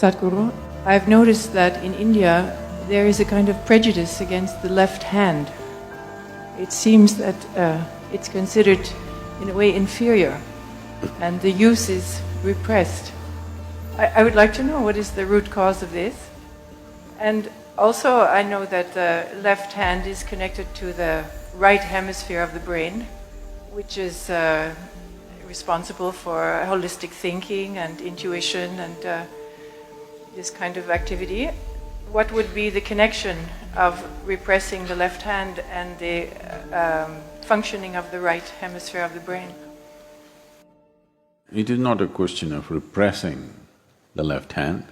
Sadhguru, I've noticed that in India there is a kind of prejudice against the left hand. It seems that it's considered in a way inferior and the use is repressed. I would like to know what is the root cause of this. And also I know that the left hand is connected to the right hemisphere of the brain, which is responsible for holistic thinking and intuition and this kind of activity. What would be the connection of repressing the left hand and the functioning of the right hemisphere of the brain? It is not a question of repressing the left hand.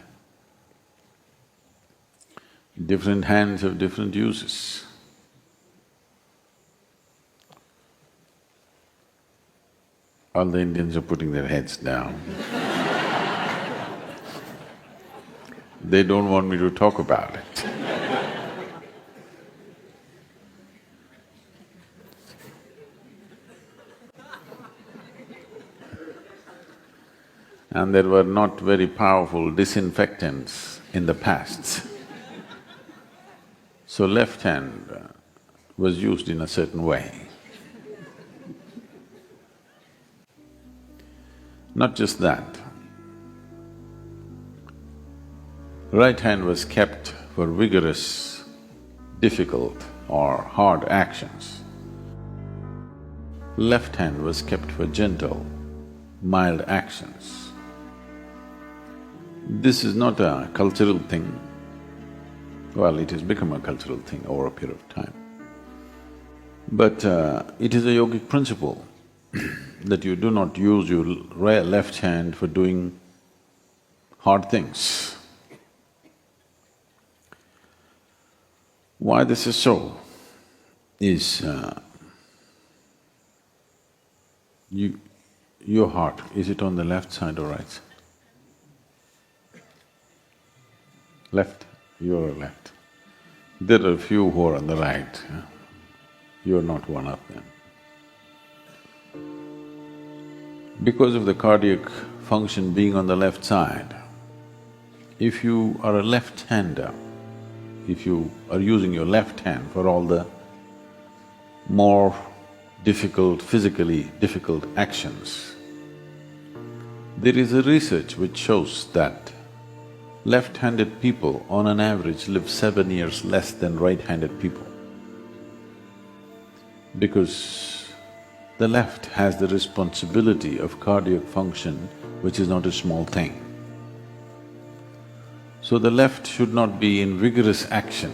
Different hands have different uses. All the Indians are putting their heads down. They don't want me to talk about it. And there were not very powerful disinfectants in the past. So left hand was used in a certain way. Not just that, right hand was kept for vigorous, difficult or hard actions. Left hand was kept for gentle, mild actions. This is not a cultural thing. Well, it has become a cultural thing over a period of time. But it is a yogic principle that you do not use your left hand for doing hard things. Why this is so is your heart, is it on the left side or right side? Left, you're left. There are a few who are on the right, you're not one of them. Because of the cardiac function being on the left side, if you are a left-hander, if you are using your left hand for all the more difficult, physically difficult actions, there is a research which shows that left-handed people on an average live 7 years less than right-handed people. Because the left has the responsibility of cardiac function, which is not a small thing. So the left should not be in vigorous action.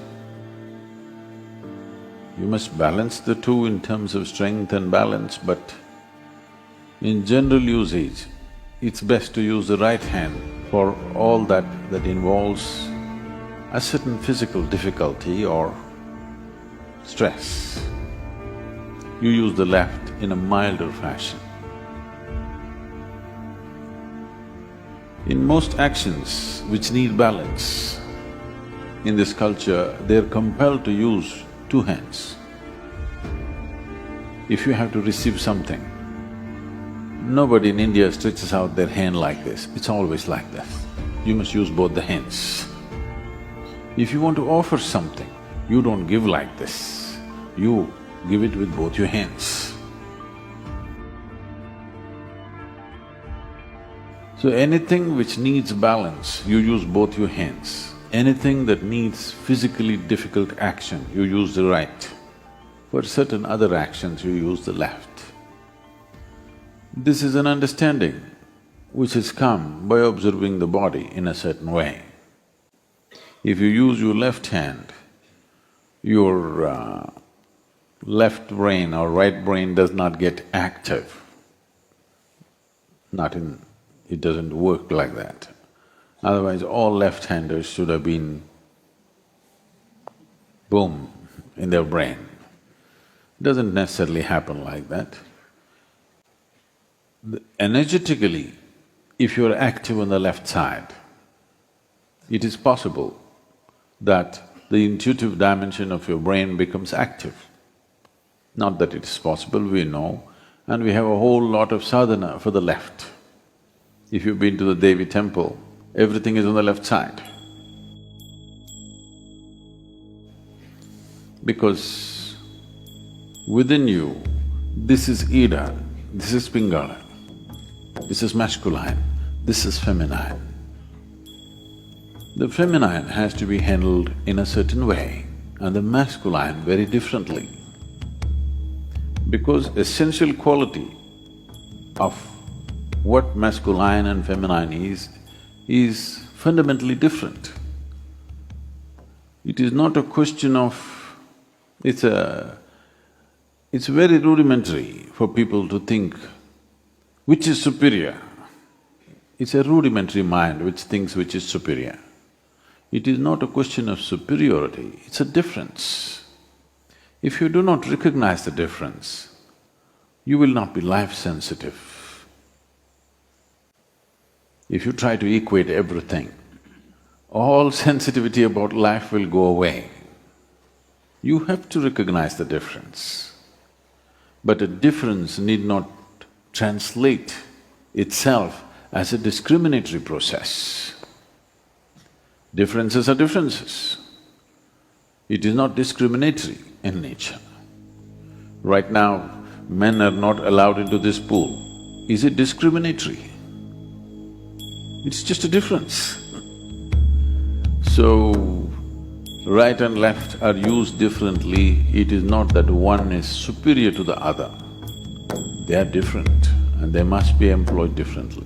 You must balance the two in terms of strength and balance, but in general usage, it's best to use the right hand for all that involves a certain physical difficulty or stress. You use the left in a milder fashion. In most actions which need balance, in this culture, they're compelled to use two hands. If you have to receive something, nobody in India stretches out their hand like this, it's always like this. You must use both the hands. If you want to offer something, you don't give like this, you give it with both your hands. So anything which needs balance, you use both your hands. Anything that needs physically difficult action, you use the right. For certain other actions, you use the left. This is an understanding which has come by observing the body in a certain way. If you use your left hand, your left brain or right brain does not get active. It doesn't work like that. Otherwise, all left-handers should have been boom in their brain. Doesn't necessarily happen like that. Energetically, if you're active on the left side, it is possible that the intuitive dimension of your brain becomes active. Not that it is possible, we know, and we have a whole lot of sadhana for the left. If you've been to the Devi temple, everything is on the left side. Because within you, this is Ida, this is Pingala, this is masculine, this is feminine. The feminine has to be handled in a certain way and the masculine very differently. Because essential quality of what masculine and feminine is fundamentally different. It is not a question of… it's very rudimentary for people to think which is superior. It's a rudimentary mind which thinks which is superior. It is not a question of superiority, it's a difference. If you do not recognize the difference, you will not be life-sensitive. If you try to equate everything, all sensitivity about life will go away. You have to recognize the difference. But a difference need not translate itself as a discriminatory process. Differences are differences. It is not discriminatory in nature. Right now, men are not allowed into this pool. Is it discriminatory? It's just a difference. So, right and left are used differently, it is not that one is superior to the other. They are different and they must be employed differently.